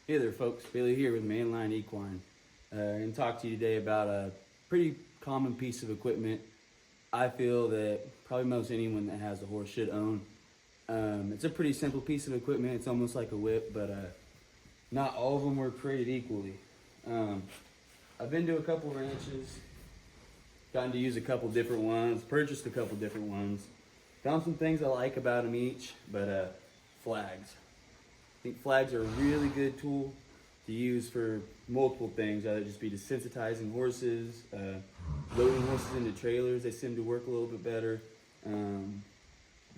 Hey there folks, Bailey here with Mainline Equine. And talk to you today about a pretty common piece of equipment I feel that probably most anyone that has a horse should own. It's a pretty simple piece of equipment, it's almost like a whip, but not all of them were created equally. I've been to a couple ranches, gotten to use a couple different ones, purchased a couple different ones, found some things I like about them each, but flags. I think flags are a really good tool to use for multiple things, either just be desensitizing horses, loading horses into trailers. They seem to work a little bit better.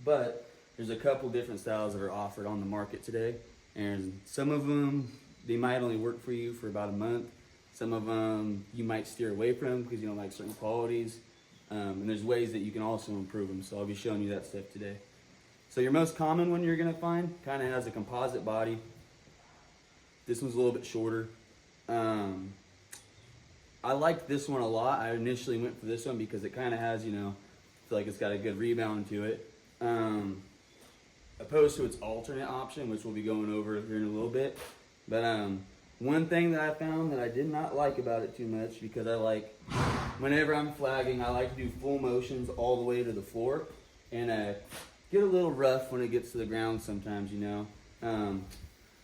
But there's a couple different styles that are offered on the market today. And some of them, they might only work for you for about a month. Some of them you might steer away from because you don't like certain qualities. And there's ways that you can also improve them. So I'll be showing you that stuff today. So your most common one you're gonna find kind of has a composite body. This one's a little bit shorter. I liked this one a lot. I initially went for this one because it kind of has, I feel like it's got a good rebound to it. Opposed to its alternate option, which we'll be going over here in a little bit. But one thing that I found that I did not like about it too much, because whenever I'm flagging, I like to do full motions all the way to the floor. And get a little rough when it gets to the ground sometimes, I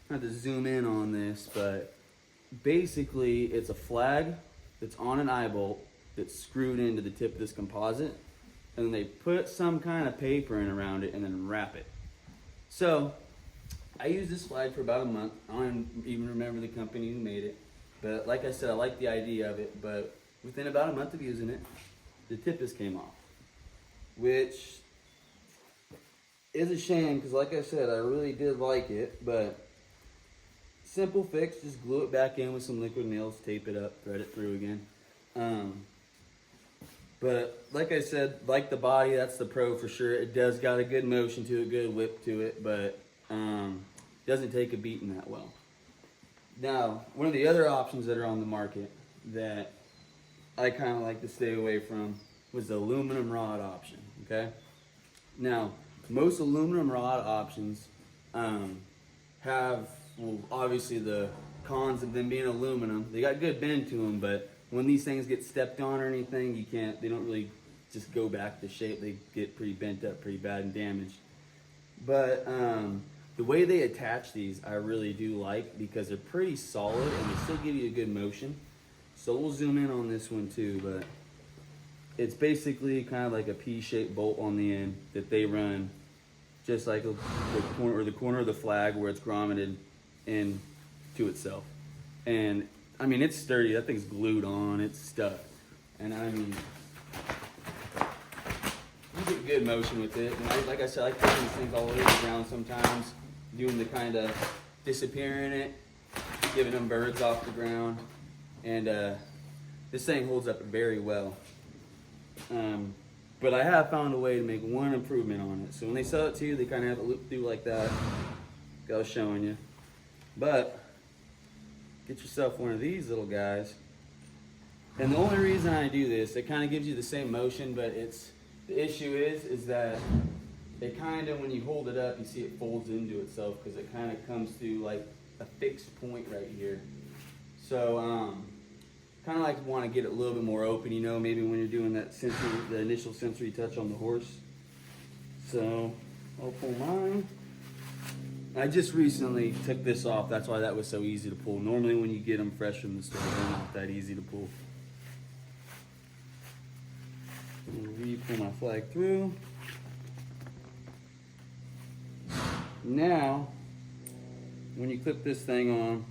have to zoom in on this, but basically it's a flag that's on an eye bolt that's screwed into the tip of this composite, and then they put some kind of paper in around it and then wrap it. So I used this flag for about a month. I don't even remember the company who made it, but like I said, I like the idea of it. But within about a month of using it, the tip just came off, which is a shame because, like I said, I really did like it. But simple fix, just glue it back in with some liquid nails, tape it up, thread it through again. But like I said, like the body, that's the pro for sure. It does got a good motion to it, good whip to it, but doesn't take a beating that well. Now, one of the other options that are on the market that I kind of like to stay away from was the aluminum rod option, okay? Now, most aluminum rod options have, well, obviously the cons of them being aluminum. They got good bend to them, but when these things get stepped on or anything, they don't really just go back to shape. They get pretty bent up pretty bad and damaged. But the way they attach these, I really do like, because they're pretty solid and they still give you a good motion. So we'll zoom in on this one too, but it's basically kind of like a P-shaped bolt on the end that they run just like the corner of the flag where it's grommeted in to itself. And I mean, it's sturdy. That thing's glued on. It's stuck. And I mean, you get good motion with it. And like I said, I like taking these things all over the ground sometimes, doing the kind of disappearing it, giving them birds off the ground. And this thing holds up very well. But I have found a way to make one improvement on it. So when they sell it to you, they kind of have it loop through like that, like I was showing you. But get yourself one of these little guys. And the only reason I do this, it kind of gives you the same motion, but the issue is that it kind of, when you hold it up, you see it folds into itself because it kind of comes to like a fixed point right here. So kind of like want to get it a little bit more open, maybe when you're doing that the initial sensory touch on the horse. So I'll pull mine. I just recently took this off. That's why that was so easy to pull. Normally when you get them fresh from the store, they're not that easy to pull. Pull my flag through. Now, when you clip this thing on,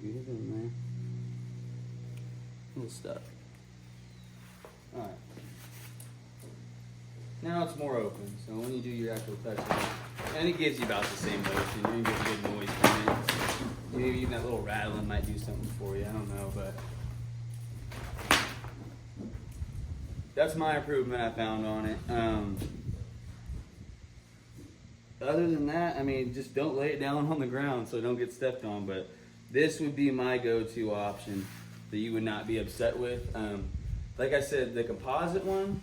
get it in there. A little stuck. Alright. Now it's more open, so when you do your actual touch, and it gives you about the same motion. You're gonna get good noise from it. Maybe even that little rattling might do something for you. I don't know, but that's my improvement I found on it. Other than that, I mean, just don't lay it down on the ground so it don't get stepped on. But this would be my go-to option that you would not be upset with. Like I said, the composite one,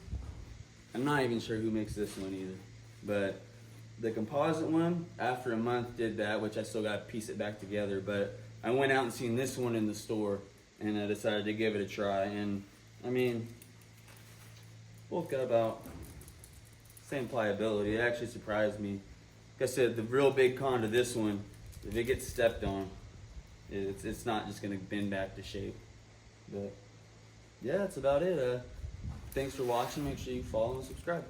I'm not even sure who makes this one either. But The composite one, after a month, did that, which I still got to piece it back together. But I went out and seen this one in the store, and I decided to give it a try. And I mean, both got about same pliability. It actually surprised me. Like I said, the real big con to this one, if it gets stepped on, it's not just gonna bend back to shape. But yeah, that's about it. Thanks for watching. Make sure you follow and subscribe.